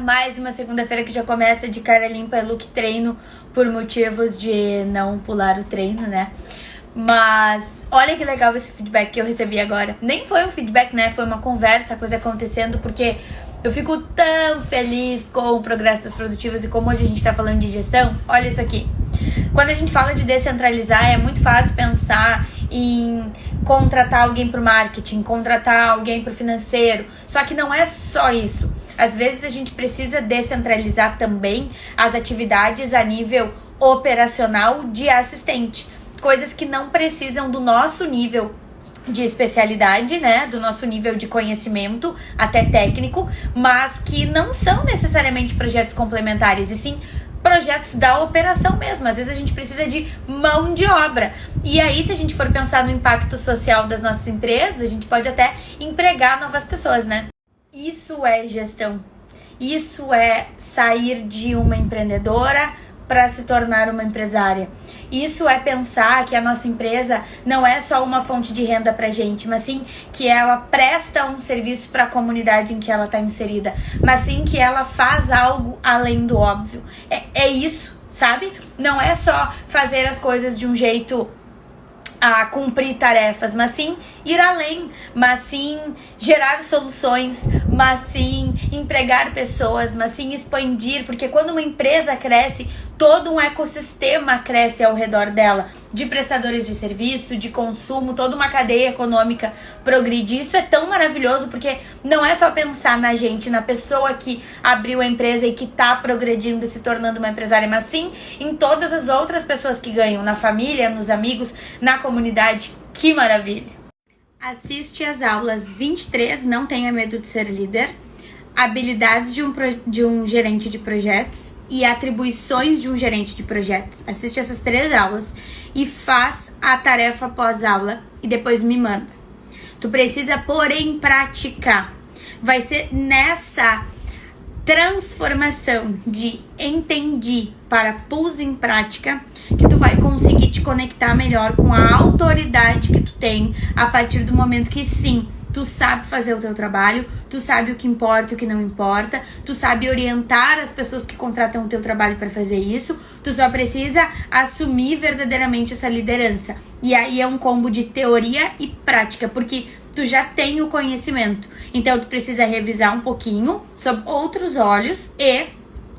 mais uma segunda-feira que já começa de cara limpa, look treino, por motivos de não pular o treino, né? Mas olha que legal esse feedback que eu recebi agora. Nem foi um feedback, né? Foi uma conversa, coisa acontecendo, porque eu fico tão feliz com o progresso das produtivas e como hoje a gente tá falando de gestão. Olha isso aqui. Quando a gente fala de descentralizar, é muito fácil pensar em contratar alguém pro marketing, contratar alguém pro financeiro. Só que não é só isso. Às vezes a gente precisa descentralizar também as atividades a nível operacional de assistente. Coisas que não precisam do nosso nível de especialidade, né, do nosso nível de conhecimento, até técnico, mas que não são necessariamente projetos complementares, e sim projetos da operação mesmo. Às vezes a gente precisa de mão de obra. E aí, se a gente for pensar no impacto social das nossas empresas, a gente pode até empregar novas pessoas, né? Isso é gestão. Isso é sair de uma empreendedora para se tornar uma empresária. Isso é pensar que a nossa empresa não é só uma fonte de renda pra gente, mas sim que ela presta um serviço para a comunidade em que ela está inserida, mas sim que ela faz algo além do óbvio. É isso, sabe? Não é só fazer as coisas de um jeito a cumprir tarefas, mas sim ir além, mas sim gerar soluções, mas sim empregar pessoas, mas sim expandir, porque quando uma empresa cresce, todo um ecossistema cresce ao redor dela, de prestadores de serviço, de consumo, toda uma cadeia econômica progride. Isso é tão maravilhoso, porque não é só pensar na gente, na pessoa que abriu a empresa e que tá progredindo e se tornando uma empresária, mas sim em todas as outras pessoas que ganham, na família, nos amigos, na comunidade. Que maravilha! Assiste às aulas 23, não tenha medo de ser líder, habilidades de um gerente de projetos e atribuições de um gerente de projetos. Assiste essas 3 aulas e faz a tarefa pós-aula e depois me manda. Tu precisa pôr em prática. Vai ser nessa transformação de entendi para pus em prática que tu vai conseguir te conectar melhor com a autoridade que tu tem a partir do momento que sim, tu sabe fazer o teu trabalho, tu sabe o que importa e o que não importa, tu sabe orientar as pessoas que contratam o teu trabalho para fazer isso, tu só precisa assumir verdadeiramente essa liderança. E aí é um combo de teoria e prática, porque tu já tem o conhecimento. Então tu precisa revisar um pouquinho sob outros olhos e,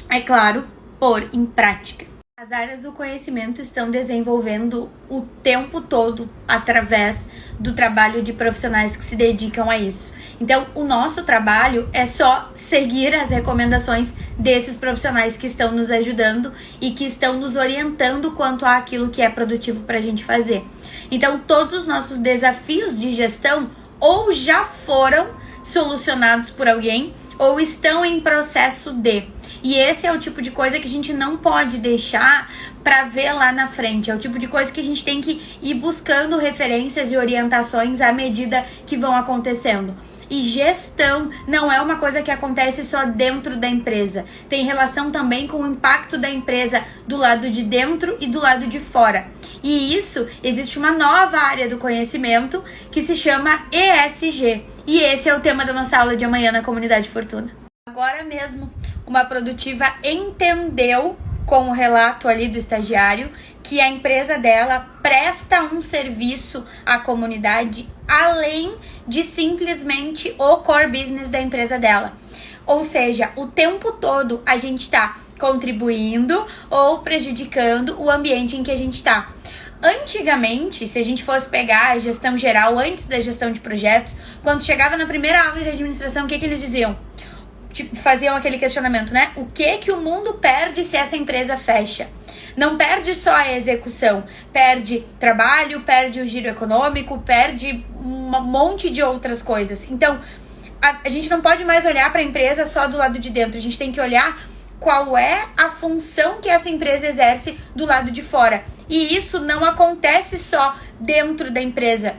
é claro, pôr em prática. As áreas do conhecimento estão desenvolvendo o tempo todo através do trabalho de profissionais que se dedicam a isso. Então, o nosso trabalho é só seguir as recomendações desses profissionais que estão nos ajudando e que estão nos orientando quanto àquilo que é produtivo para a gente fazer. Então, todos os nossos desafios de gestão ou já foram solucionados por alguém ou estão em processo de. E esse é o tipo de coisa que a gente não pode deixar para ver lá na frente. É o tipo de coisa que a gente tem que ir buscando referências e orientações à medida que vão acontecendo. E gestão não é uma coisa que acontece só dentro da empresa. Tem relação também com o impacto da empresa do lado de dentro e do lado de fora. E isso, existe uma nova área do conhecimento que se chama ESG. E esse é o tema da nossa aula de amanhã na Comunidade Fortuna. Agora mesmo, uma produtiva entendeu com o relato ali do estagiário que a empresa dela presta um serviço à comunidade além de simplesmente o core business da empresa dela. Ou seja, o tempo todo a gente está contribuindo ou prejudicando o ambiente em que a gente está. Antigamente, se a gente fosse pegar a gestão geral antes da gestão de projetos, quando chegava na primeira aula de administração, o que eles diziam? Tipo, faziam aquele questionamento, né? O que o mundo perde se essa empresa fecha? Não perde só a execução, perde trabalho, perde o giro econômico, perde um monte de outras coisas. Então, a gente não pode mais olhar para a empresa só do lado de dentro, a gente tem que olhar qual é a função que essa empresa exerce do lado de fora. E isso não acontece só dentro da empresa.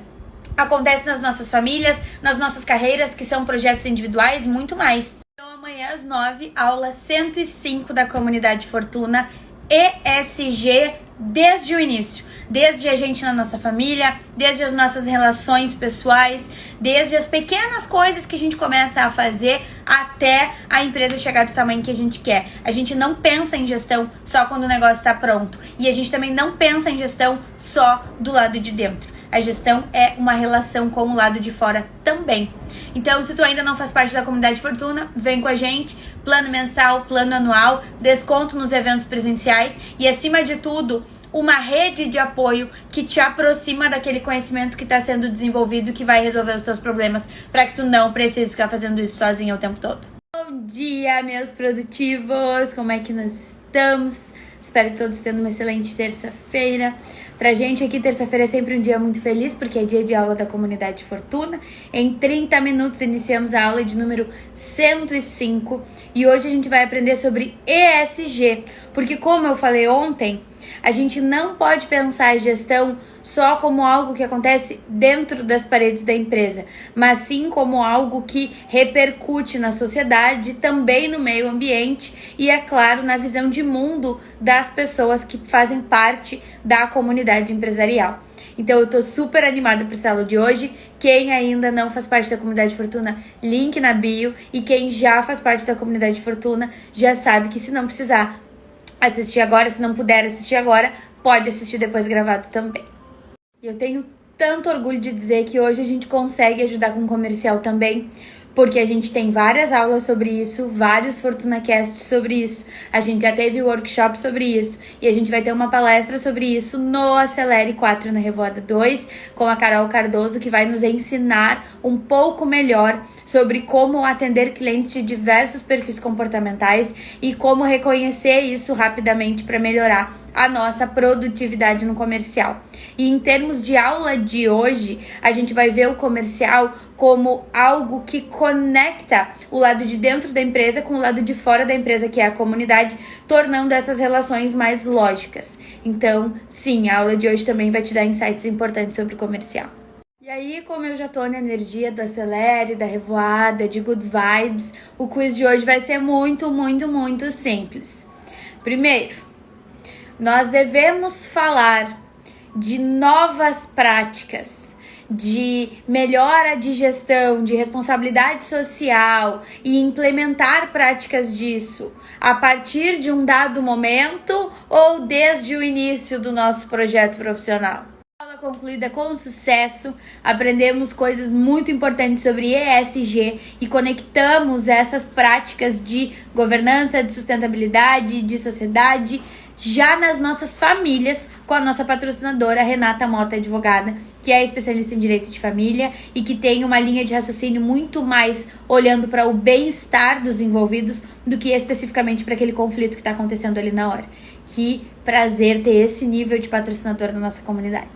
Acontece nas nossas famílias, nas nossas carreiras, que são projetos individuais, muito mais. Então, amanhã às 9, aula 105 da Comunidade Fortuna, ESG desde o início. desde a gente na nossa família, desde as nossas relações pessoais, desde as pequenas coisas que a gente começa a fazer até a empresa chegar do tamanho que a gente quer. A gente não pensa em gestão só quando o negócio está pronto. E a gente também não pensa em gestão só do lado de dentro. A gestão é uma relação com o lado de fora também. Então, se tu ainda não faz parte da Comunidade Fortuna, vem com a gente. Plano mensal, plano anual, desconto nos eventos presenciais e, acima de tudo, uma rede de apoio que te aproxima daquele conhecimento que está sendo desenvolvido e que vai resolver os teus problemas para que tu não precise ficar fazendo isso sozinho o tempo todo. Bom dia, meus produtivos! Como é que nós estamos? Espero que todos tenham uma excelente terça-feira. Pra gente aqui, terça-feira é sempre um dia muito feliz, porque é dia de aula da Comunidade Fortuna. Em 30 minutos iniciamos a aula de número 105 e hoje a gente vai aprender sobre ESG, porque como eu falei ontem, a gente não pode pensar a gestão só como algo que acontece dentro das paredes da empresa, mas sim como algo que repercute na sociedade, também no meio ambiente e, é claro, na visão de mundo das pessoas que fazem parte da comunidade empresarial. Então eu tô super animada para essa aula de hoje. Quem ainda não faz parte da Comunidade Fortuna, link na bio, e quem já faz parte da Comunidade Fortuna já sabe que se não precisar assistir agora, se não puder assistir agora, pode assistir depois gravado também. E eu tenho tanto orgulho de dizer que hoje a gente consegue ajudar com comercial também, porque a gente tem várias aulas sobre isso, vários FortunaCasts sobre isso, a gente já teve workshop sobre isso, e a gente vai ter uma palestra sobre isso no Acelere 4 na Revoada 2, com a Carol Cardoso, que vai nos ensinar um pouco melhor sobre como atender clientes de diversos perfis comportamentais e como reconhecer isso rapidamente para melhorar a nossa produtividade no comercial. E em termos de aula de hoje, a gente vai ver o comercial como algo que conecta o lado de dentro da empresa com o lado de fora da empresa, que é a comunidade, tornando essas relações mais lógicas. Então, sim, a aula de hoje também vai te dar insights importantes sobre o comercial. E aí, como eu já tô na energia do Acelere, da Revoada, de Good Vibes, o quiz de hoje vai ser muito, muito, muito simples. Primeiro, nós devemos falar de novas práticas, de melhora de gestão, de responsabilidade social e implementar práticas disso a partir de um dado momento ou desde o início do nosso projeto profissional. Aula concluída com sucesso, aprendemos coisas muito importantes sobre ESG e conectamos essas práticas de governança, de sustentabilidade, de sociedade, já nas nossas famílias, com a nossa patrocinadora Renata Mota Advogada, que é especialista em direito de família e que tem uma linha de raciocínio muito mais olhando para o bem-estar dos envolvidos do que especificamente para aquele conflito que está acontecendo ali na hora. Que prazer ter esse nível de patrocinador na nossa comunidade.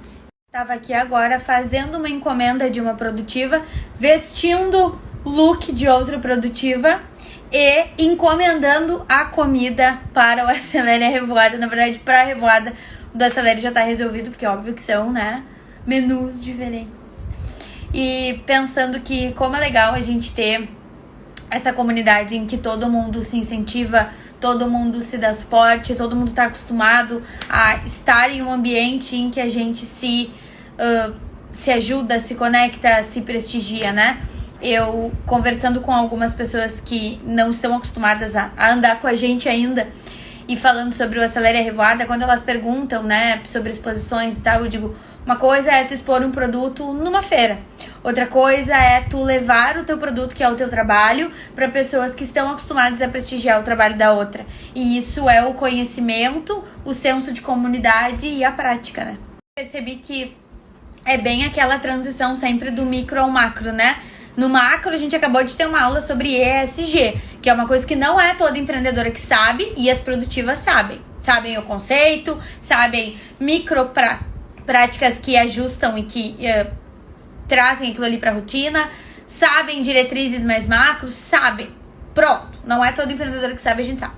Estava aqui agora fazendo uma encomenda de uma produtiva, vestindo look de outra produtiva e encomendando a comida para o Acelere Revoada. Na verdade, para a Revoada do Acelere já está resolvido, porque é óbvio que são, né, menus diferentes. E pensando que como é legal a gente ter essa comunidade em que todo mundo se incentiva, todo mundo se dá suporte, todo mundo está acostumado a estar em um ambiente em que a gente se ajuda, se conecta, se prestigia, né? Eu conversando com algumas pessoas que não estão acostumadas a andar com a gente ainda e falando sobre o Acelere Revoada, quando elas perguntam, né, sobre exposições e tal, eu digo, uma coisa é tu expor um produto numa feira, outra coisa é tu levar o teu produto, que é o teu trabalho, para pessoas que estão acostumadas a prestigiar o trabalho da outra. E isso é o conhecimento, o senso de comunidade e a prática, né? Percebi que é bem aquela transição sempre do micro ao macro, né? No macro, a gente acabou de ter uma aula sobre ESG, que é uma coisa que não é toda empreendedora que sabe, e as produtivas sabem. Sabem o conceito, sabem práticas que ajustam e que trazem aquilo ali para a rotina, sabem diretrizes mais macros, sabem. Pronto, não é toda empreendedora que sabe, a gente sabe.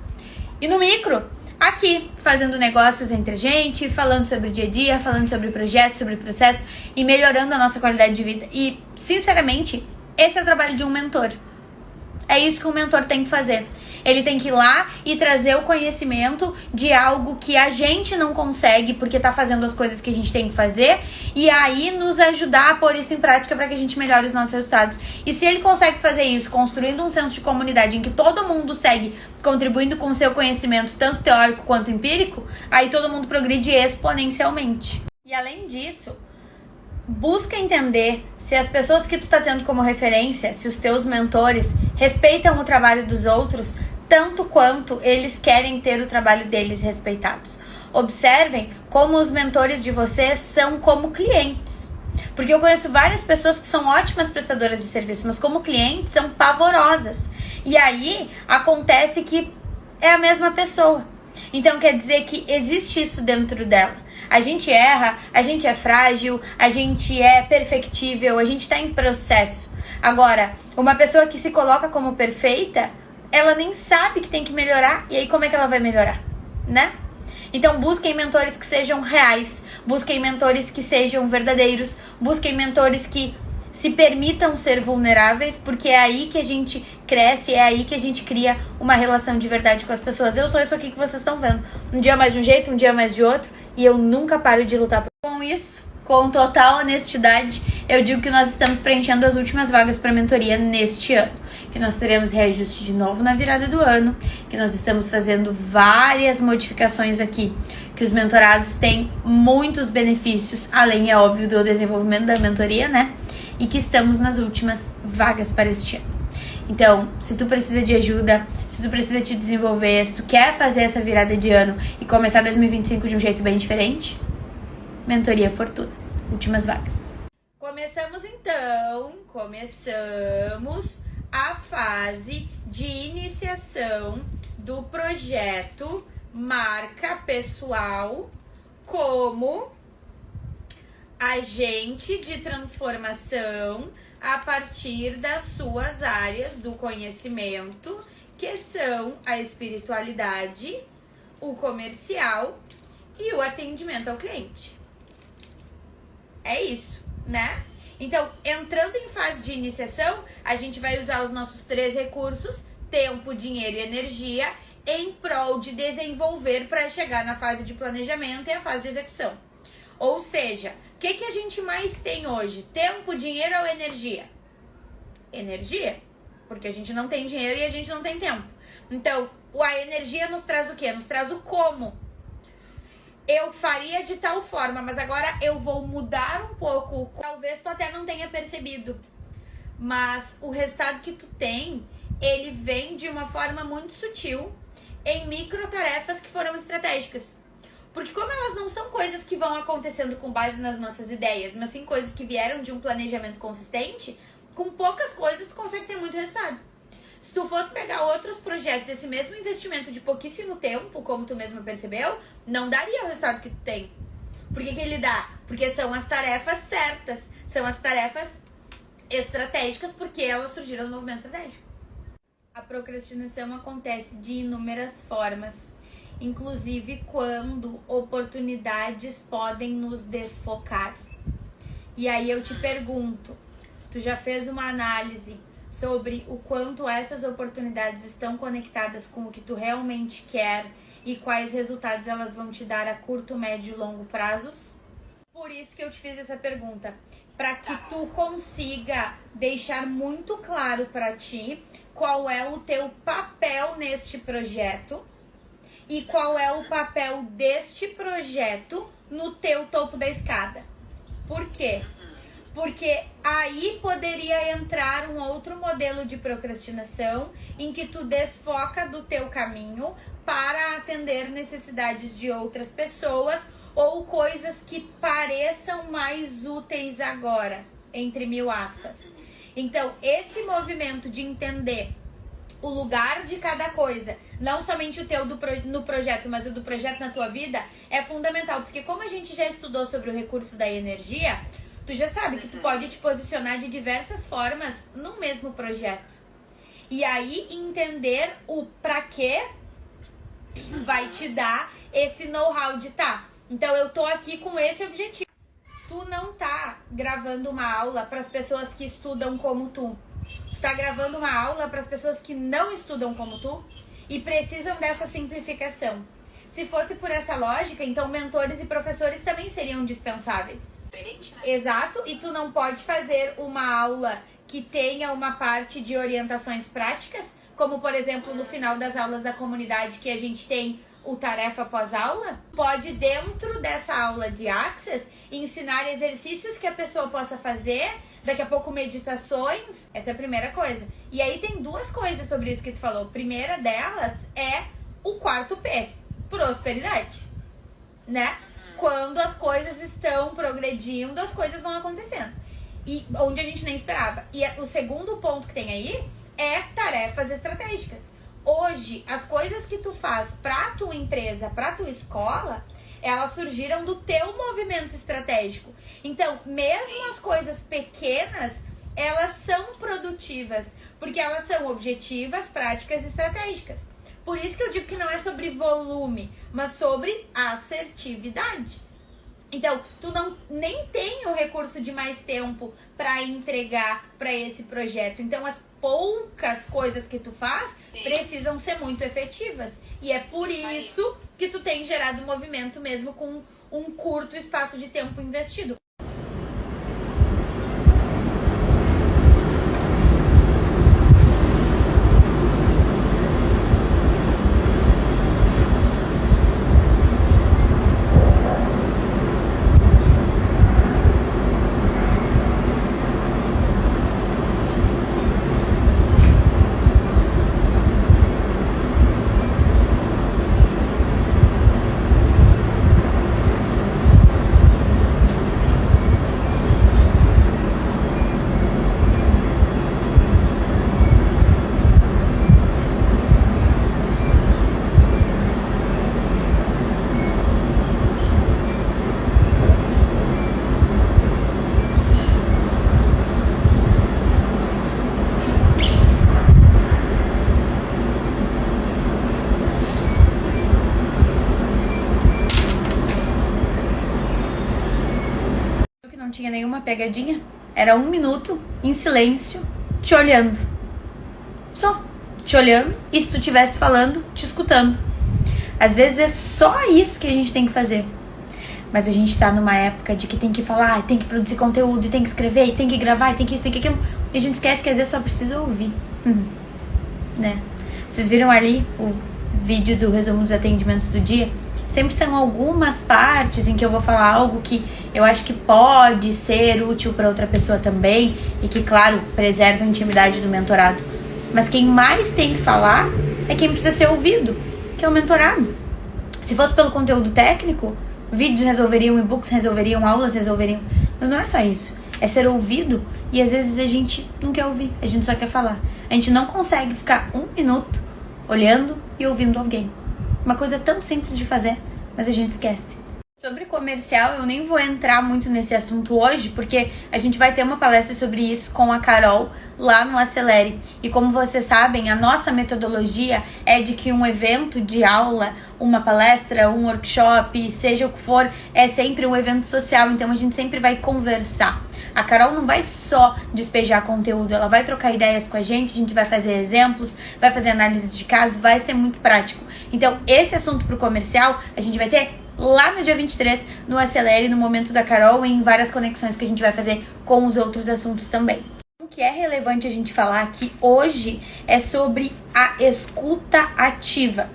E no micro, aqui, fazendo negócios entre a gente, falando sobre o dia a dia, falando sobre projetos, sobre processos e melhorando a nossa qualidade de vida. E, sinceramente, esse é o trabalho de um mentor. É isso que um mentor tem que fazer. Ele tem que ir lá e trazer o conhecimento de algo que a gente não consegue porque tá fazendo as coisas que a gente tem que fazer, e aí nos ajudar a pôr isso em prática para que a gente melhore os nossos resultados. E se ele consegue fazer isso construindo um senso de comunidade em que todo mundo segue contribuindo com o seu conhecimento, tanto teórico quanto empírico, aí todo mundo progride exponencialmente. E além disso, busca entender se as pessoas que tu tá tendo como referência, se os teus mentores respeitam o trabalho dos outros tanto quanto eles querem ter o trabalho deles respeitados. Observem como os mentores de vocês são como clientes. Porque eu conheço várias pessoas que são ótimas prestadoras de serviço, mas como clientes são pavorosas. E aí acontece que é a mesma pessoa. Então quer dizer que existe isso dentro dela. A gente erra, a gente é frágil, a gente é perfectível, a gente está em processo. Agora, uma pessoa que se coloca como perfeita, ela nem sabe que tem que melhorar. E aí como é que ela vai melhorar, né? Então busquem mentores que sejam reais, busquem mentores que sejam verdadeiros, busquem mentores que se permitam ser vulneráveis, porque é aí que a gente cresce, é aí que a gente cria uma relação de verdade com as pessoas. Eu sou isso aqui que vocês estão vendo. Um dia mais de um jeito, um dia mais de outro, e eu nunca paro de lutar com isso. Com total honestidade, eu digo que nós estamos preenchendo as últimas vagas para mentoria neste ano. Que nós teremos reajuste de novo na virada do ano, que nós estamos fazendo várias modificações aqui, que os mentorados têm muitos benefícios, além, é óbvio, do desenvolvimento da mentoria, né? E que estamos nas últimas vagas para este ano. Então, se tu precisa de ajuda, se tu precisa te desenvolver, se tu quer fazer essa virada de ano e começar 2025 de um jeito bem diferente, Mentoria Fortuna, últimas vagas. Começamos a fase de iniciação do projeto Marca Pessoal como agente de transformação a partir das suas áreas do conhecimento, que são a espiritualidade, o comercial e o atendimento ao cliente. É isso, né? Então, entrando em fase de iniciação, a gente vai usar os nossos 3 recursos, tempo, dinheiro e energia, em prol de desenvolver para chegar na fase de planejamento e a fase de execução. Ou seja, o que a gente mais tem hoje? Tempo, dinheiro ou energia? Energia, porque a gente não tem dinheiro e a gente não tem tempo. Então, a energia nos traz o quê? Nos traz o como. Eu faria de tal forma, mas agora eu vou mudar um pouco. Talvez tu até não tenha percebido, mas o resultado que tu tem, ele vem de uma forma muito sutil em micro tarefas que foram estratégicas. Porque como elas não são coisas que vão acontecendo com base nas nossas ideias, mas sim coisas que vieram de um planejamento consistente, com poucas coisas tu consegue ter muito resultado. Se tu fosse pegar outros projetos, esse mesmo investimento de pouquíssimo tempo, como tu mesmo percebeu, não daria o resultado que tu tem. Por que ele dá? Porque são as tarefas certas, são as tarefas estratégicas, porque elas surgiram no movimento estratégico. A procrastinação acontece de inúmeras formas, inclusive quando oportunidades podem nos desfocar. E aí eu te pergunto, tu já fez uma análise sobre o quanto essas oportunidades estão conectadas com o que tu realmente quer e quais resultados elas vão te dar a curto, médio e longo prazos? Por isso que eu te fiz essa pergunta, para que tu consiga deixar muito claro para ti qual é o teu papel neste projeto e qual é o papel deste projeto no teu topo da escada. Por quê? Porque aí poderia entrar um outro modelo de procrastinação em que tu desfoca do teu caminho para atender necessidades de outras pessoas ou coisas que pareçam mais úteis agora, entre mil aspas. Então, esse movimento de entender o lugar de cada coisa, não somente o teu no projeto, mas o do projeto na tua vida, é fundamental. Porque como a gente já estudou sobre o recurso da energia, tu já sabe que tu pode te posicionar de diversas formas no mesmo projeto. E aí entender o pra quê vai te dar esse know-how de então eu tô aqui com esse objetivo. Tu não tá gravando uma aula para as pessoas que estudam como tu. Tu tá gravando uma aula para as pessoas que não estudam como tu e precisam dessa simplificação. Se fosse por essa lógica, então mentores e professores também seriam dispensáveis. Diferente, né? Exato, e tu não pode fazer uma aula que tenha uma parte de orientações práticas, como por exemplo no final das aulas da comunidade que a gente tem o tarefa pós-aula. Pode, dentro dessa aula de Access, ensinar exercícios que a pessoa possa fazer, daqui a pouco meditações. Essa é a primeira coisa. E aí tem duas coisas sobre isso que tu falou. A primeira delas é o 4P, prosperidade, né? Quando as coisas estão progredindo, as coisas vão acontecendo. E onde a gente nem esperava. E o segundo ponto que tem aí é tarefas estratégicas. Hoje, as coisas que tu faz pra tua empresa, pra tua escola, elas surgiram do teu movimento estratégico. Então, mesmo as coisas pequenas, elas são produtivas, porque elas são objetivas, práticas e estratégicas. Por isso que eu digo que não é sobre volume, mas sobre assertividade. Então, tu nem tem o recurso de mais tempo para entregar para esse projeto. Então, as poucas coisas que tu faz precisam ser muito efetivas. E é por isso que tu tem gerado movimento mesmo com um curto espaço de tempo investido. Não tinha nenhuma pegadinha, era 1 minuto em silêncio, te olhando. Só te olhando e se tu estivesse falando, te escutando. Às vezes é só isso que a gente tem que fazer. Mas a gente tá numa época de que tem que falar, tem que produzir conteúdo, tem que escrever, tem que gravar, tem que isso, tem que aquilo. E a gente esquece que às vezes só precisa ouvir. Né? Vocês viram ali o vídeo do resumo dos atendimentos do dia? Sempre são algumas partes em que eu vou falar algo que eu acho que pode ser útil para outra pessoa também e que, claro, preserva a intimidade do mentorado. Mas quem mais tem que falar é quem precisa ser ouvido, que é o mentorado. Se fosse pelo conteúdo técnico, vídeos resolveriam, e-books resolveriam, aulas resolveriam. Mas não é só isso. É ser ouvido e às vezes a gente não quer ouvir, a gente só quer falar. A gente não consegue ficar 1 minuto olhando e ouvindo alguém. Uma coisa tão simples de fazer, mas a gente esquece. Sobre comercial, eu nem vou entrar muito nesse assunto hoje, porque a gente vai ter uma palestra sobre isso com a Carol lá no Acelere. E como vocês sabem, a nossa metodologia é de que um evento de aula, uma palestra, um workshop, seja o que for, é sempre um evento social, então a gente sempre vai conversar. A Carol não vai só despejar conteúdo, ela vai trocar ideias com a gente vai fazer exemplos, vai fazer análises de caso, vai ser muito prático. Então, esse assunto pro comercial, a gente vai ter lá no dia 23, no Acelere, no Momento da Carol, e em várias conexões que a gente vai fazer com os outros assuntos também. O que é relevante a gente falar aqui hoje é sobre a escuta ativa,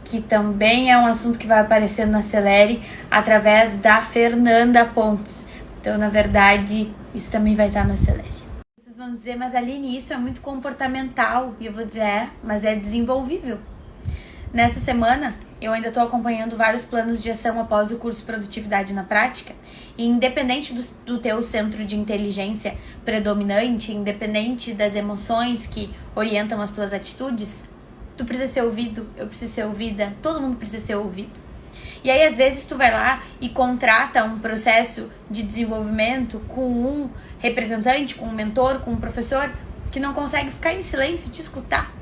que também é um assunto que vai aparecer no Acelere através da Fernanda Pontes. Então, na verdade, isso também vai estar no Acelere. Vocês vão dizer, mas Aline, isso é muito comportamental. E eu vou dizer, mas é desenvolvível. Nessa semana, eu ainda estou acompanhando vários planos de ação após o curso Produtividade na Prática. E independente do teu centro de inteligência predominante, independente das emoções que orientam as tuas atitudes, tu precisa ser ouvido, eu preciso ser ouvida, todo mundo precisa ser ouvido. E aí, às vezes, tu vai lá e contrata um processo de desenvolvimento com um representante, com um mentor, com um professor, que não consegue ficar em silêncio e te escutar.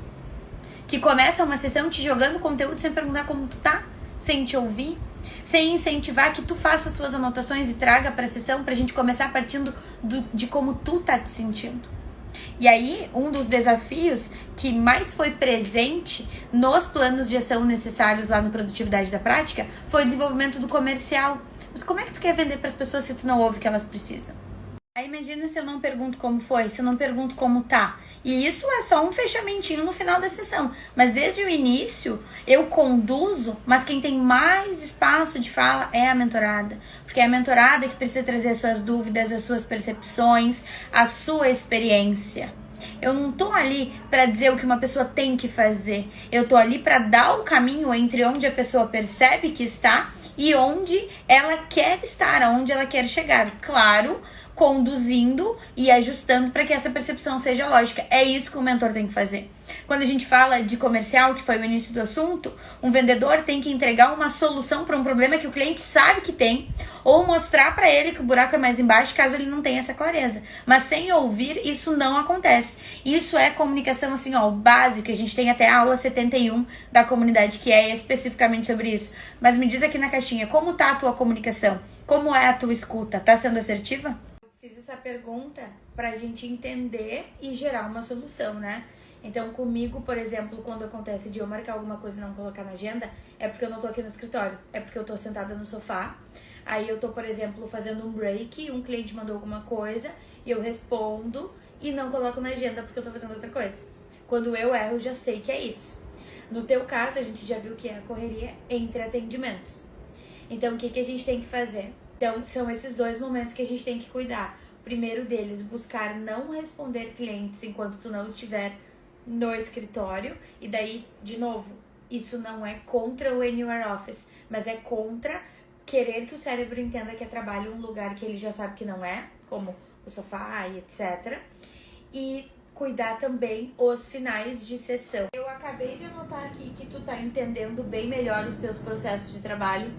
Que começa uma sessão te jogando conteúdo sem perguntar como tu tá, sem te ouvir, sem incentivar que tu faça as tuas anotações e traga pra sessão pra gente começar partindo de como tu tá te sentindo. E aí, um dos desafios que mais foi presente nos planos de ação necessários lá no Produtividade da Prática foi o desenvolvimento do comercial. Mas como é que tu quer vender para as pessoas se tu não ouve o que elas precisam? Aí imagina se eu não pergunto como foi, se eu não pergunto como tá. E isso é só um fechamentinho no final da sessão. Mas desde o início eu conduzo, mas quem tem mais espaço de fala é a mentorada. Porque é a mentorada que precisa trazer as suas dúvidas, as suas percepções, a sua experiência. Eu não tô ali para dizer o que uma pessoa tem que fazer. Eu tô ali para dar o caminho entre onde a pessoa percebe que está e onde ela quer estar, aonde ela quer chegar. Claro, conduzindo e ajustando para que essa percepção seja lógica. É isso que o mentor tem que fazer. Quando a gente fala de comercial, que foi o início do assunto, um vendedor tem que entregar uma solução para um problema que o cliente sabe que tem, ou mostrar para ele que o buraco é mais embaixo, caso ele não tenha essa clareza. Mas sem ouvir, isso não acontece. Isso é comunicação, assim, ó, o básico. A gente tem até a aula 71 da comunidade, que é especificamente sobre isso. Mas me diz aqui na caixinha, como tá a tua comunicação? Como é a tua escuta? Tá sendo assertiva? Fiz essa pergunta pra gente entender e gerar uma solução, né? Então, comigo, por exemplo, quando acontece de eu marcar alguma coisa e não colocar na agenda, é porque eu não tô aqui no escritório, é porque eu tô sentada no sofá. Aí eu tô, por exemplo, fazendo um break, um cliente mandou alguma coisa e eu respondo e não coloco na agenda porque eu tô fazendo outra coisa. Quando eu erro, eu já sei que é isso. No teu caso, a gente já viu que é a correria entre atendimentos. Então, o que a gente tem que fazer? Então, são esses dois momentos que a gente tem que cuidar. O primeiro deles, buscar não responder clientes enquanto tu não estiver no escritório. E daí, de novo, isso não é contra o Anywhere Office, mas é contra querer que o cérebro entenda que é trabalho em um lugar que ele já sabe que não é, como o sofá e etc. E cuidar também os finais de sessão. Eu acabei de anotar aqui que tu tá entendendo bem melhor os teus processos de trabalho.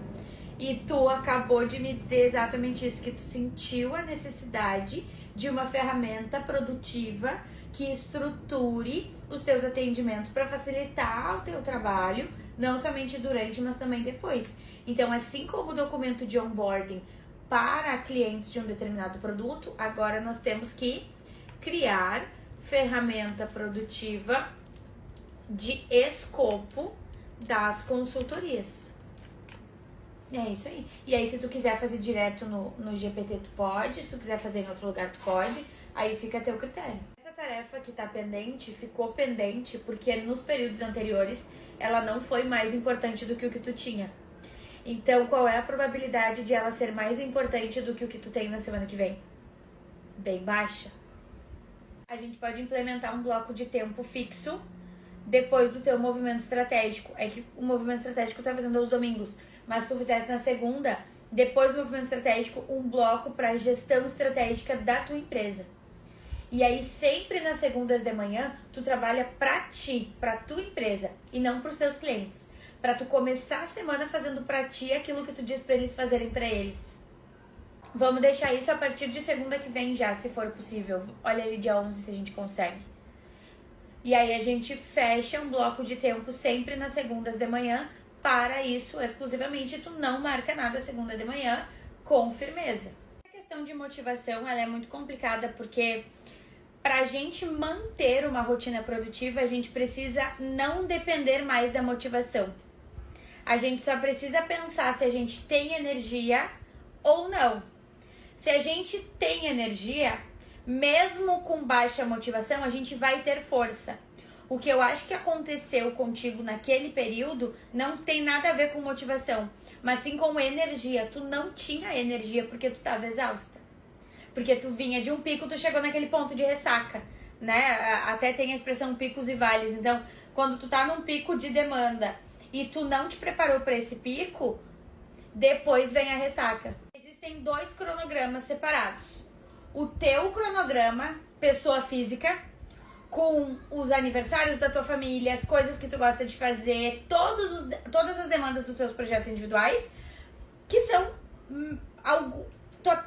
E tu acabou de me dizer exatamente isso, que tu sentiu a necessidade de uma ferramenta produtiva que estruture os teus atendimentos para facilitar o teu trabalho, não somente durante, mas também depois. Então, assim como o documento de onboarding para clientes de um determinado produto, agora nós temos que criar ferramenta produtiva de escopo das consultorias. É isso aí. E aí, se tu quiser fazer direto no GPT, tu pode. Se tu quiser fazer em outro lugar, tu pode. Aí fica a teu critério. Essa tarefa que tá pendente, ficou pendente porque nos períodos anteriores ela não foi mais importante do que o que tu tinha. Então, qual é a probabilidade de ela ser mais importante do que o que tu tem na semana que vem? Bem baixa. A gente pode implementar um bloco de tempo fixo depois do teu movimento estratégico. É que o movimento estratégico tá fazendo aos domingos. Mas se tu fizesse na segunda, depois do movimento estratégico, um bloco para gestão estratégica da tua empresa. E aí, sempre nas segundas de manhã, tu trabalha pra ti, pra tua empresa, e não pros teus clientes. Pra tu começar a semana fazendo pra ti aquilo que tu diz pra eles fazerem pra eles. Vamos deixar isso a partir de segunda que vem já, se for possível. Olha ali dia 11 se a gente consegue. E aí a gente fecha um bloco de tempo sempre nas segundas de manhã, para isso exclusivamente. Tu não marca nada segunda de manhã com firmeza. A questão de motivação, ela é muito complicada porque pra gente manter uma rotina produtiva, a gente precisa não depender mais da motivação. A gente só precisa pensar se a gente tem energia ou não. Se a gente tem energia, mesmo com baixa motivação, a gente vai ter força. O que eu acho que aconteceu contigo naquele período não tem nada a ver com motivação, mas sim com energia. Tu não tinha energia porque tu estava exausta. Porque tu vinha de um pico, tu chegou naquele ponto de ressaca, né? Até tem a expressão picos e vales. Então, quando tu tá num pico de demanda e tu não te preparou para esse pico, depois vem a ressaca. Existem dois cronogramas separados. O teu cronograma, pessoa física, com os aniversários da tua família, as coisas que tu gosta de fazer, todas as demandas dos teus projetos individuais, que são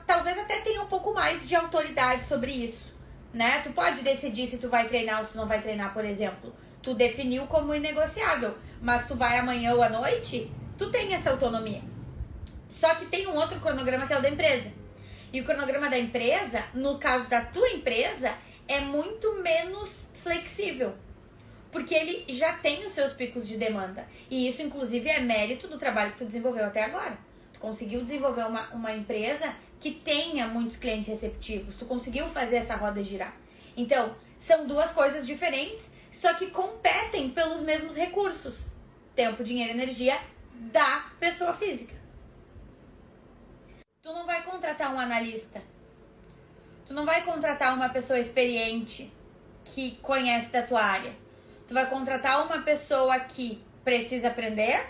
talvez até tenha um pouco mais de autoridade sobre isso, né? Tu pode decidir se tu vai treinar ou se tu não vai treinar, por exemplo. Tu definiu como inegociável, mas tu vai amanhã ou à noite, tu tem essa autonomia. Só que tem um outro cronograma que é o da empresa. E o cronograma da empresa, no caso da tua empresa, é muito menos flexível, porque ele já tem os seus picos de demanda. E isso, inclusive, é mérito do trabalho que tu desenvolveu até agora. Tu conseguiu desenvolver uma empresa que tenha muitos clientes receptivos. Tu conseguiu fazer essa roda girar. Então, são duas coisas diferentes, só que competem pelos mesmos recursos. Tempo, dinheiro e energia da pessoa física. Tu não vai contratar um analista. Tu não vai contratar uma pessoa experiente que conhece da tua área. Tu vai contratar uma pessoa que precisa aprender,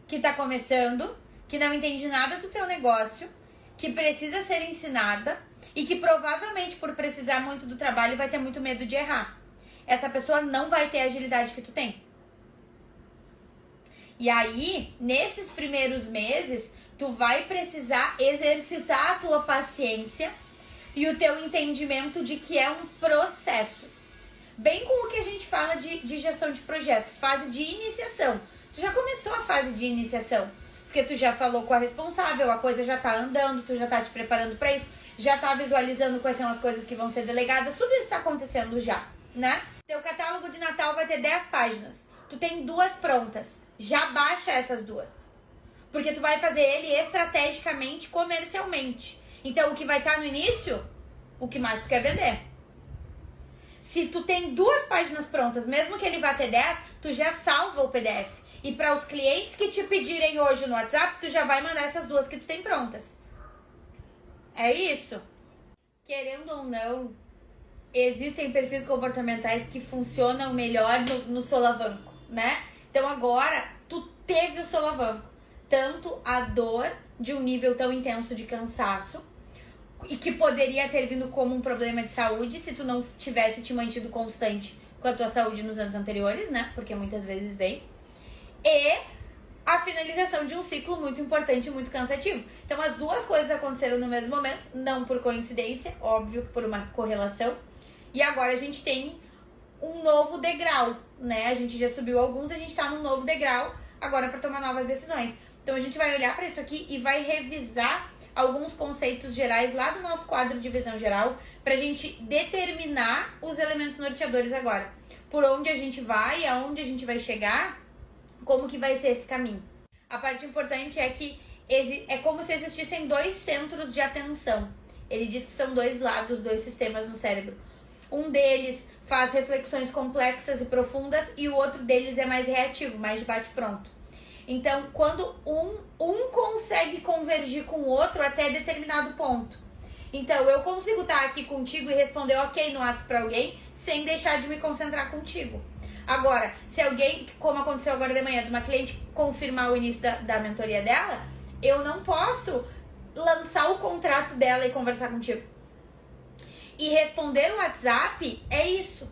que tá começando, que não entende nada do teu negócio, que precisa ser ensinada e que provavelmente por precisar muito do trabalho vai ter muito medo de errar. Essa pessoa não vai ter a agilidade que tu tem. E aí, nesses primeiros meses, tu vai precisar exercitar a tua paciência e o teu entendimento de que é um processo. Bem como o que a gente fala de gestão de projetos, fase de iniciação. Tu já começou a fase de iniciação, porque tu já falou com a responsável, a coisa já tá andando, tu já tá te preparando para isso, já tá visualizando quais são as coisas que vão ser delegadas, tudo isso tá acontecendo já, né? Teu catálogo de Natal vai ter 10 páginas, tu tem 2 prontas, já baixa essas 2, porque tu vai fazer ele estrategicamente, comercialmente. Então o que vai estar no início, o que mais tu quer vender. Se tu tem 2 páginas prontas, mesmo que ele vá ter 10, tu já salva o PDF. E para os clientes que te pedirem hoje no WhatsApp, tu já vai mandar essas 2 que tu tem prontas. É isso. Querendo ou não, existem perfis comportamentais que funcionam melhor no solavanco, né? Então agora, tu teve o solavanco. Tanto a dor de um nível tão intenso de cansaço, e que poderia ter vindo como um problema de saúde se tu não tivesse te mantido constante com a tua saúde nos anos anteriores, né? Porque muitas vezes vem. E a finalização de um ciclo muito importante e muito cansativo. Então as 2 coisas aconteceram no mesmo momento, não por coincidência, óbvio que por uma correlação. E agora a gente tem um novo degrau, né? A gente já subiu alguns, a gente tá num novo degrau agora para tomar novas decisões. Então a gente vai olhar para isso aqui e vai revisar alguns conceitos gerais lá do nosso quadro de visão geral pra gente determinar os elementos norteadores agora. Por onde a gente vai, aonde a gente vai chegar, como que vai ser esse caminho. A parte importante é que é como se existissem 2 centros de atenção. Ele diz que são 2 lados, 2 sistemas no cérebro. Um deles faz reflexões complexas e profundas e o outro deles é mais reativo, mais de bate-pronto. Então, quando um consegue convergir com o outro até determinado ponto. Então, eu consigo estar aqui contigo e responder ok no WhatsApp para alguém sem deixar de me concentrar contigo. Agora, se alguém, como aconteceu agora de manhã, de uma cliente confirmar o início da mentoria dela, eu não posso lançar o contrato dela e conversar contigo. E responder o WhatsApp é isso.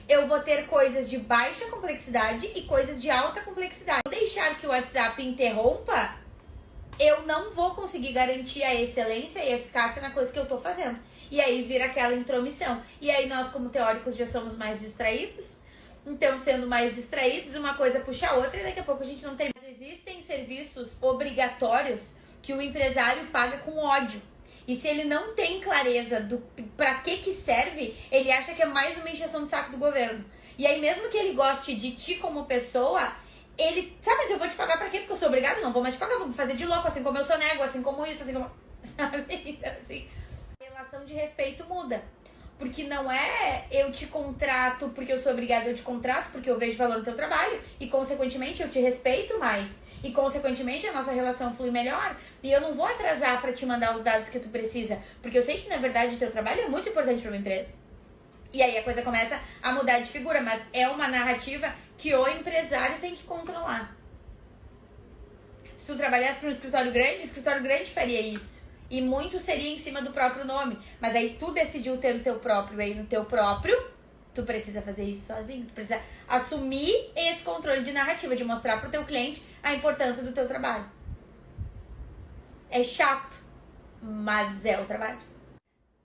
Eu vou ter coisas de baixa complexidade e coisas de alta complexidade. Se eu deixar que o WhatsApp interrompa, eu não vou conseguir garantir a excelência e a eficácia na coisa que eu tô fazendo. E aí vira aquela intromissão. E aí nós, como teóricos, já somos mais distraídos. Então, sendo mais distraídos, uma coisa puxa a outra e daqui a pouco a gente não tem. Existem serviços obrigatórios que o empresário paga com ódio. E se ele não tem clareza do pra que serve, ele acha que é mais uma encheção de saco do governo. E aí mesmo que ele goste de ti como pessoa, ele... Sabe, mas eu vou te pagar pra quê? Porque eu sou obrigado? Não vou mais te pagar, vou me fazer de louco, assim como eu sou nego, assim como isso, assim como... Sabe? Então, assim, a relação de respeito muda. Porque não é eu te contrato porque eu sou obrigada, eu te contrato porque eu vejo valor no teu trabalho e, consequentemente, eu te respeito mais. E, consequentemente, a nossa relação flui melhor. E eu não vou atrasar pra te mandar os dados que tu precisa. Porque eu sei que, na verdade, o teu trabalho é muito importante pra uma empresa. E aí a coisa começa a mudar de figura. Mas é uma narrativa que o empresário tem que controlar. Se tu trabalhasse para um escritório grande faria isso. E muito seria em cima do próprio nome. Mas aí tu decidiu ter o teu próprio. E aí no teu próprio... Tu precisa fazer isso sozinho, tu precisa assumir esse controle de narrativa, de mostrar pro teu cliente a importância do teu trabalho. É chato, mas é o trabalho.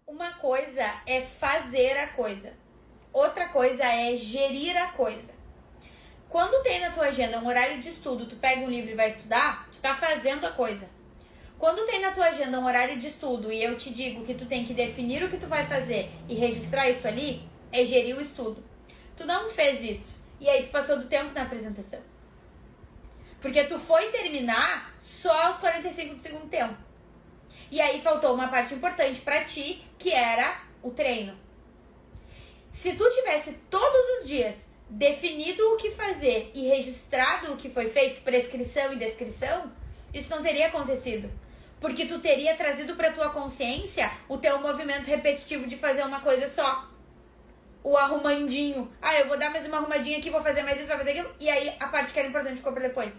Uma coisa é fazer a coisa, outra coisa é gerir a coisa. Quando tem na tua agenda um horário de estudo, tu pega um livro e vai estudar, tu tá fazendo a coisa. Quando tem na tua agenda um horário de estudo e eu te digo que tu tem que definir o que tu vai fazer e registrar isso ali, é gerir o estudo. Tu não fez isso. E aí tu passou do tempo na apresentação. Porque tu foi terminar só aos 45 do segundo tempo. E aí faltou uma parte importante pra ti, que era o treino. Se tu tivesse todos os dias definido o que fazer e registrado o que foi feito, prescrição e descrição, isso não teria acontecido. Porque tu teria trazido pra tua consciência o teu movimento repetitivo de fazer uma coisa só. O arrumandinho. Eu vou dar mais uma arrumadinha aqui, vou fazer mais isso, vou fazer aquilo. E aí a parte que era importante ficou pra depois.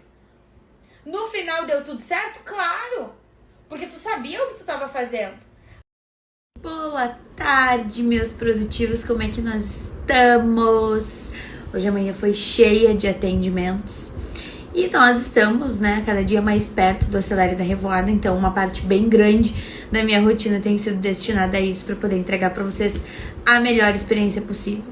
No final deu tudo certo? Claro! Porque tu sabia o que tu tava fazendo. Boa tarde, meus produtivos. Como é que nós estamos? Hoje a manhã foi cheia de atendimentos. E nós estamos, né, cada dia mais perto do Acelere da Revoada. Então uma parte bem grande da minha rotina tem sido destinada a isso, para poder entregar para vocês a melhor experiência possível.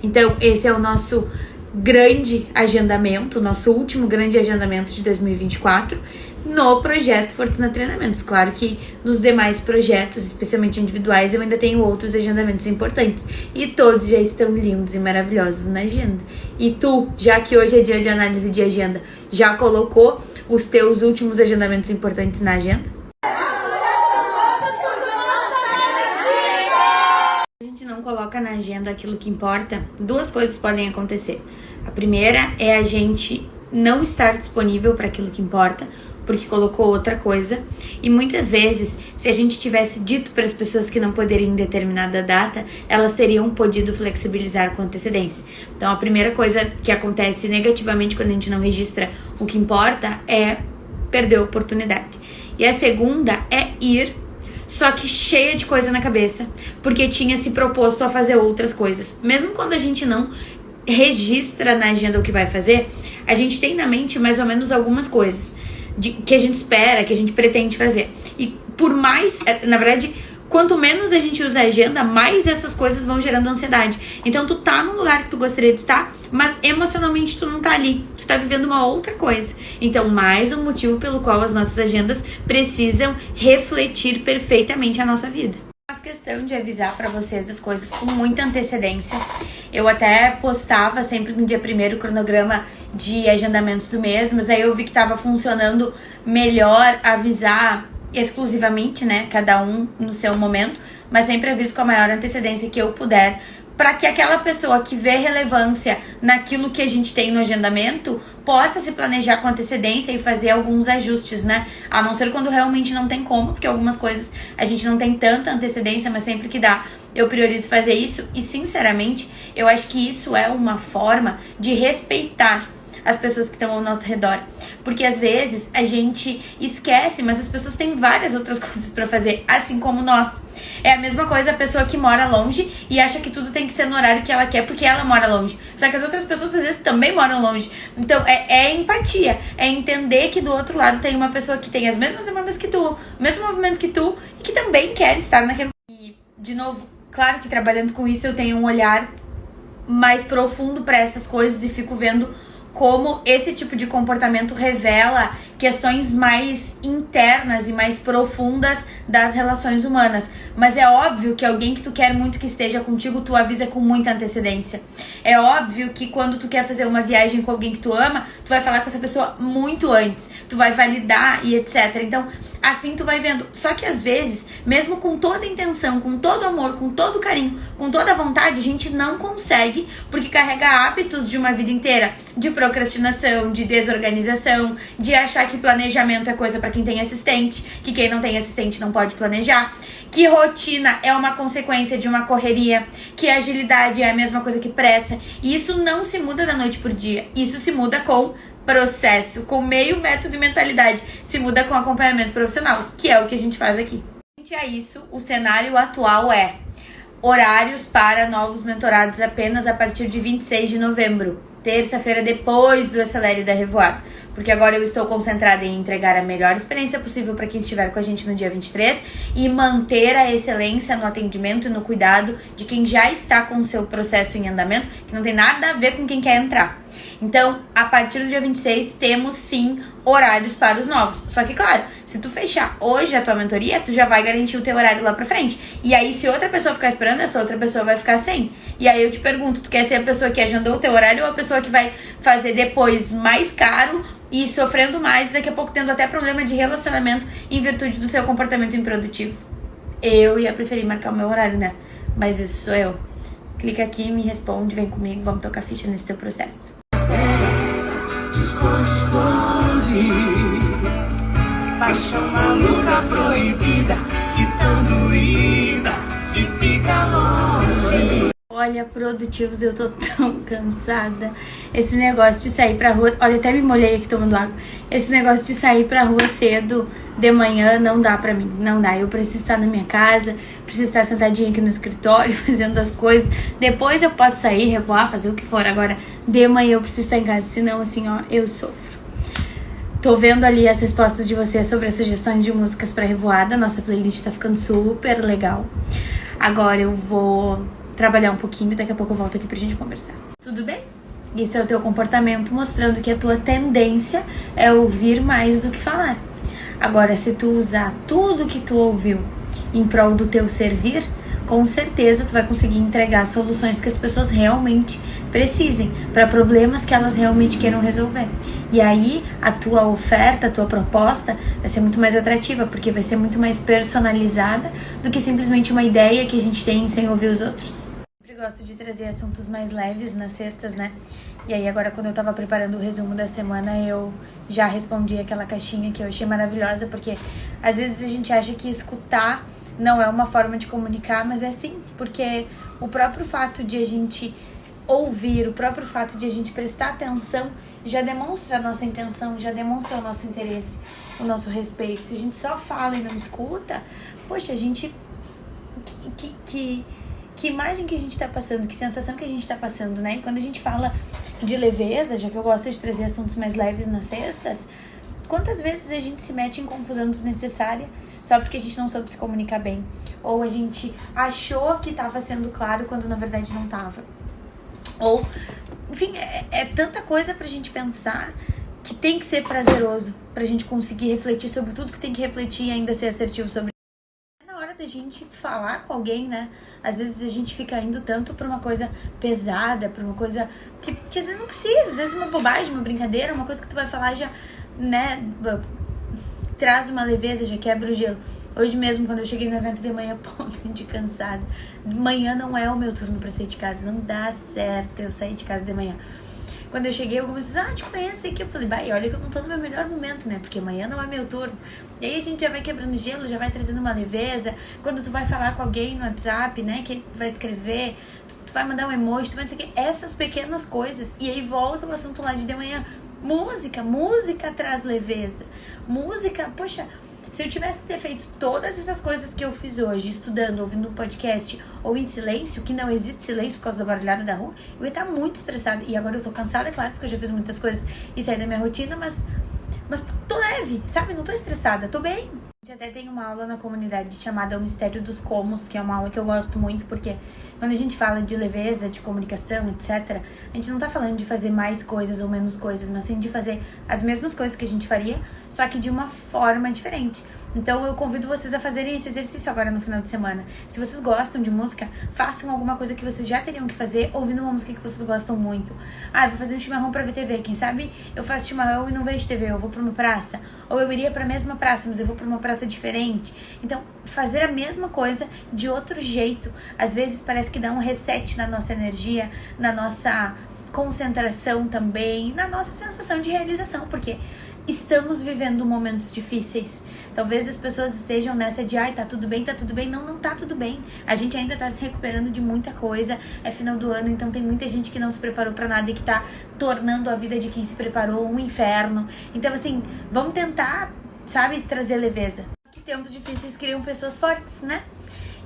Então esse é o nosso grande agendamento, nosso último grande agendamento de 2024 no projeto Fortuna Treinamentos. Claro que nos demais projetos, especialmente individuais, eu ainda tenho outros agendamentos importantes e todos já estão lindos e maravilhosos na agenda. E tu, já que hoje é dia de análise de agenda, já colocou os teus últimos agendamentos importantes na agenda? A gente não coloca na agenda aquilo que importa, duas coisas podem acontecer. A primeira é a gente não estar disponível para aquilo que importa, porque colocou outra coisa. E muitas vezes, se a gente tivesse dito para as pessoas que não poderiam em determinada data, elas teriam podido flexibilizar com antecedência. Então a primeira coisa que acontece negativamente quando a gente não registra o que importa é perder a oportunidade. E a segunda é ir, só que cheia de coisa na cabeça, porque tinha se proposto a fazer outras coisas. Mesmo quando a gente não registra na agenda o que vai fazer, a gente tem na mente mais ou menos algumas coisas que a gente espera, que a gente pretende fazer. E por mais, na verdade, quanto menos a gente usa a agenda, mais essas coisas vão gerando ansiedade. Então tu tá num lugar que tu gostaria de estar, mas emocionalmente tu não tá ali. Tu tá vivendo uma outra coisa. Então mais um motivo pelo qual as nossas agendas precisam refletir perfeitamente a nossa vida. Faço questão de avisar pra vocês as coisas com muita antecedência. Eu até postava sempre no dia 1º o cronograma de agendamentos do mês, mas aí eu vi que tava funcionando melhor avisar exclusivamente, né, cada um no seu momento, mas sempre aviso com a maior antecedência que eu puder, para que aquela pessoa que vê relevância naquilo que a gente tem no agendamento possa se planejar com antecedência e fazer alguns ajustes, né? A não ser quando realmente não tem como, porque algumas coisas a gente não tem tanta antecedência, mas sempre que dá, eu priorizo fazer isso. E sinceramente, eu acho que isso é uma forma de respeitar as pessoas que estão ao nosso redor. Porque às vezes a gente esquece, mas as pessoas têm várias outras coisas pra fazer, assim como nós. É a mesma coisa a pessoa que mora longe e acha que tudo tem que ser no horário que ela quer porque ela mora longe. Só que as outras pessoas às vezes também moram longe. Então é empatia, é entender que do outro lado tem uma pessoa que tem as mesmas demandas que tu, o mesmo movimento que tu e que também quer estar naquele... E, de novo, claro que trabalhando com isso eu tenho um olhar mais profundo pra essas coisas e fico vendo como esse tipo de comportamento revela questões mais internas e mais profundas das relações humanas. Mas é óbvio que alguém que tu quer muito que esteja contigo, tu avisa com muita antecedência. É óbvio que quando tu quer fazer uma viagem com alguém que tu ama, tu vai falar com essa pessoa muito antes. Tu vai validar e etc. Então, assim tu vai vendo. Só que às vezes, mesmo com toda a intenção, com todo amor, com todo o carinho, com toda a vontade, a gente não consegue, porque carrega hábitos de uma vida inteira de procrastinação, de desorganização, de achar que planejamento é coisa pra quem tem assistente, que quem não tem assistente não pode planejar, que rotina é uma consequência de uma correria, que agilidade é a mesma coisa que pressa. E isso não se muda da noite por dia, isso se muda com processo, com meio, método e mentalidade, se muda com acompanhamento profissional, que é o que a gente faz aqui. A isso, o cenário atual é horários para novos mentorados apenas a partir de 26 de novembro, terça-feira depois do Acelere da Revoada, porque agora eu estou concentrada em entregar a melhor experiência possível para quem estiver com a gente no dia 23 e manter a excelência no atendimento e no cuidado de quem já está com o seu processo em andamento, que não tem nada a ver com quem quer entrar. Então, a partir do dia 26, temos sim horários para os novos. Só que, claro, se tu fechar hoje a tua mentoria, tu já vai garantir o teu horário lá pra frente. E aí, se outra pessoa ficar esperando, essa outra pessoa vai ficar sem. E aí eu te pergunto, tu quer ser a pessoa que agendou o teu horário ou a pessoa que vai fazer depois mais caro e sofrendo mais, e daqui a pouco tendo até problema de relacionamento em virtude do seu comportamento improdutivo? Eu ia preferir marcar o meu horário, né? Mas isso sou eu. Clica aqui, me responde, vem comigo, vamos tocar ficha nesse teu processo. Esconde, esconde, paixão maluca proibida e tão doída se fica longe. Olha, produtivos, eu tô tão cansada. Esse negócio de sair pra rua... Olha, até me molhei aqui tomando água. Esse negócio de sair pra rua cedo, de manhã, não dá pra mim. Não dá. Eu preciso estar na minha casa, preciso estar sentadinha aqui no escritório, fazendo as coisas. Depois eu posso sair, revoar, fazer o que for. Agora, de manhã eu preciso estar em casa. Senão, assim, ó, eu sofro. Tô vendo ali as respostas de vocês sobre as sugestões de músicas pra revoada. Nossa playlist tá ficando super legal. Agora eu vou trabalhar um pouquinho e daqui a pouco eu volto aqui pra gente conversar. Tudo bem? Isso é o teu comportamento mostrando que a tua tendência é ouvir mais do que falar. Agora, se tu usar tudo que tu ouviu em prol do teu servir, com certeza tu vai conseguir entregar soluções que as pessoas realmente precisem, para problemas que elas realmente queiram resolver. E aí, a tua oferta, a tua proposta vai ser muito mais atrativa, porque vai ser muito mais personalizada do que simplesmente uma ideia que a gente tem sem ouvir os outros. Eu sempre gosto de trazer assuntos mais leves nas sextas, né? E aí, agora, quando eu tava preparando o resumo da semana, eu já respondi aquela caixinha que eu achei maravilhosa, porque às vezes a gente acha que escutar não é uma forma de comunicar, mas é sim, porque o próprio fato de a gente ouvir, o próprio fato de a gente prestar atenção já demonstra a nossa intenção, já demonstra o nosso interesse, o nosso respeito. Se a gente só fala e não escuta, poxa, a gente... Que imagem que a gente tá passando, que sensação que a gente tá passando, né? E quando a gente fala de leveza, já que eu gosto de trazer assuntos mais leves nas sextas, quantas vezes a gente se mete em confusão desnecessária só porque a gente não soube se comunicar bem? Ou a gente achou que tava sendo claro quando na verdade não tava? Ou, enfim, é tanta coisa pra gente pensar que tem que ser prazeroso pra gente conseguir refletir sobre tudo que tem que refletir e ainda ser assertivo sobre. Na hora da gente falar com alguém, né? Às vezes a gente fica indo tanto pra uma coisa pesada, pra uma coisa que às vezes não precisa, às vezes uma bobagem, uma brincadeira, uma coisa que tu vai falar já, né, traz uma leveza, já quebra o gelo. Hoje mesmo, quando eu cheguei no evento de manhã, de cansada. De manhã não é o meu turno pra sair de casa. Não dá certo eu sair de casa de manhã. Quando eu cheguei, algumas pessoas, te conhece aqui. Eu falei, vai, olha que eu não tô no meu melhor momento, né? Porque amanhã não é meu turno. E aí a gente já vai quebrando gelo, já vai trazendo uma leveza. Quando tu vai falar com alguém no WhatsApp, né? Que tu vai escrever, tu vai mandar um emoji, tu vai dizer que essas pequenas coisas. E aí volta o assunto lá de manhã. Música traz leveza. Música, poxa... Se eu tivesse que ter feito todas essas coisas que eu fiz hoje, estudando, ouvindo um podcast ou em silêncio, que não existe silêncio por causa da barulhada da rua, eu ia estar muito estressada. E agora eu tô cansada, é claro, porque eu já fiz muitas coisas e saí da minha rotina, mas tô leve, sabe? Não tô estressada, tô bem. A gente até tem uma aula na comunidade chamada O Mistério dos Comos, que é uma aula que eu gosto muito, porque quando a gente fala de leveza, de comunicação, etc., a gente não tá falando de fazer mais coisas ou menos coisas, mas sim de fazer as mesmas coisas que a gente faria, só que de uma forma diferente. Então eu convido vocês a fazerem esse exercício agora no final de semana. Se vocês gostam de música, façam alguma coisa que vocês já teriam que fazer ouvindo uma música que vocês gostam muito. Ah, eu vou fazer um chimarrão pra ver TV. Quem sabe eu faço chimarrão e não vejo TV, eu vou pra uma praça. Ou eu iria pra mesma praça, mas eu vou pra uma praça diferente. Então, fazer a mesma coisa de outro jeito. Às vezes parece que dá um reset na nossa energia, na nossa concentração também, na nossa sensação de realização, porque estamos vivendo momentos difíceis. Talvez as pessoas estejam nessa de ai, tá tudo bem, tá tudo bem. Não, não tá tudo bem. A gente ainda tá se recuperando de muita coisa. É final do ano, então tem muita gente que não se preparou pra nada e que tá tornando a vida de quem se preparou um inferno. Então, assim, vamos tentar, sabe, trazer leveza. Que tempos difíceis criam pessoas fortes, né?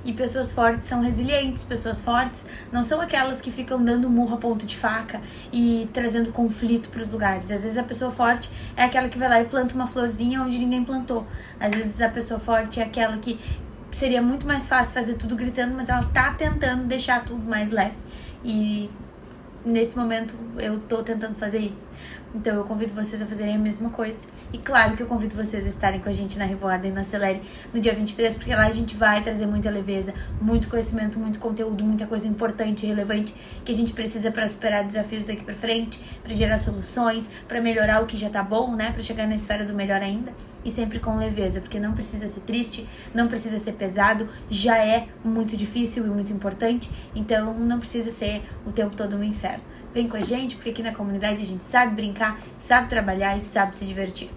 E pessoas fortes são resilientes, pessoas fortes não são aquelas que ficam dando murro a ponto de faca e trazendo conflito para os lugares. Às vezes a pessoa forte é aquela que vai lá e planta uma florzinha onde ninguém plantou. Às vezes a pessoa forte é aquela que seria muito mais fácil fazer tudo gritando, mas ela tá tentando deixar tudo mais leve. E nesse momento eu tô tentando fazer isso. Então eu convido vocês a fazerem a mesma coisa. E claro que eu convido vocês a estarem com a gente na Revoada e na Acelere no dia 23, porque lá a gente vai trazer muita leveza, muito conhecimento, muito conteúdo, muita coisa importante e relevante que a gente precisa para superar desafios aqui pra frente, para gerar soluções, para melhorar o que já tá bom, né? Para chegar na esfera do melhor ainda. E sempre com leveza, porque não precisa ser triste, não precisa ser pesado, já é muito difícil e muito importante, então não precisa ser o tempo todo um inferno. Vem com a gente, porque aqui na comunidade a gente sabe brincar, sabe trabalhar e sabe se divertir.